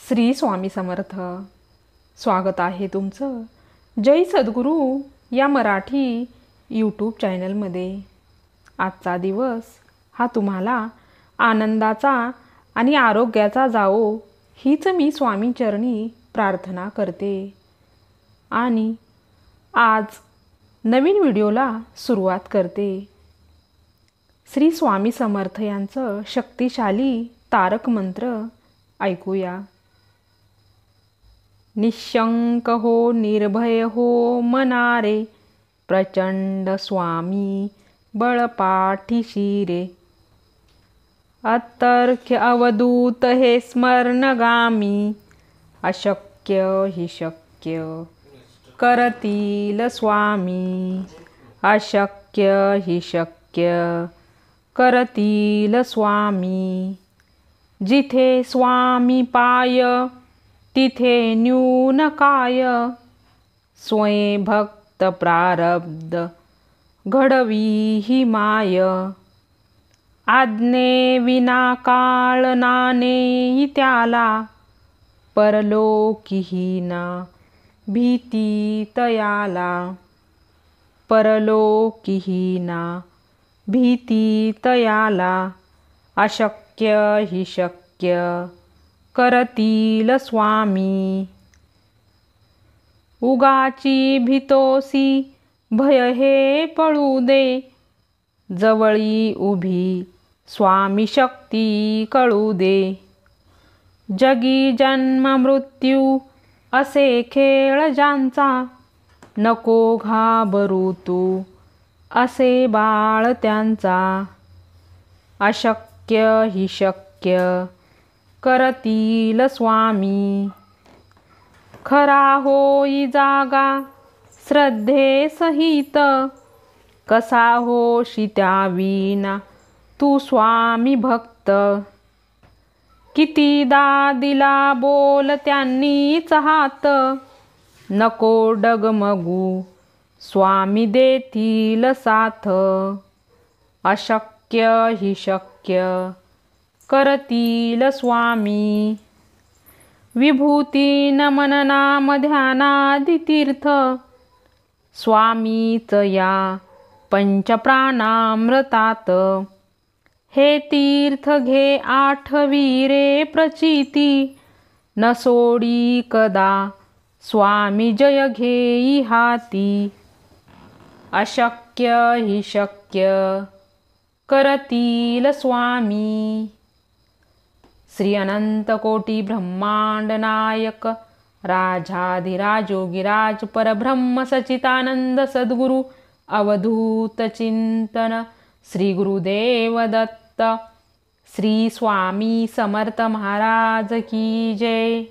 श्री स्वामी समर्थ. स्वागत आहे तुमचं जय सद्गुरू या मराठी यूट्यूब चॅनलमध्ये. आजचा दिवस हा तुम्हाला आनंदाचा आणि आरोग्याचा जावो हीच मी स्वामी चरणी प्रार्थना करते. आणि आज नवीन व्हिडिओला सुरुवात करते. श्री स्वामी समर्थ यांचं शक्तिशाली तारक मंत्र ऐकूया. निशंक हो निर्भय हो मनारे, प्रचंड स्वामी बळपाठीशी रे. अतर्क्य अवधूत हे स्मरणगामी, अशक्य हि शक्य करतील स्वामी. अशक्य हि शक्य करतील स्वामी. जिथे स्वामी पाय तिथे न्यून काय, स्वयं भक्त प्रारब्ध घडवी ही माय. आज्ञे विना काळ नाने त्याला, परलोकीही ना भीती तयाला. परलोकीही ना भीती तयाला. अशक्य हि शक्य करतील स्वामी. उगाची भीतोसी भय हे पळू दे, जवळी उभी स्वामी शक्ती कळू दे. जगी जन्म मृत्यू असे खेळ ज्यांचा, नको घाबरू तू असे बाळ त्यांचा. अशक्य हि शक्य करतील स्वामी. खरा होई जागा श्रद्धे सहित, कसा होशी त्याविना तू स्वामी भक्त. कितीदा दिला बोल त्यांनीच हात, नको डगमगू स्वामी देतील साथ. अशक्य हि शक्य करतील स्वामी. विभूती नमन नाम ध्यानादि तीर्थ, स्वामीच या पंचप्राणामृतात. हे तीर्थ घे आठवी रे प्रचिती, न सोडी कदा स्वामी जय घेई हाती. अशक्य हि शक्य करतील स्वामी. श्री अनंत कोटी ब्रह्मांड नायक राजाधिराजोगिराज परब्रह्म सचितानंद सद्गुरु अवधूत चिंतन श्री गुरुदेव दत्त. श्री स्वामी समर्थ महाराज की जय.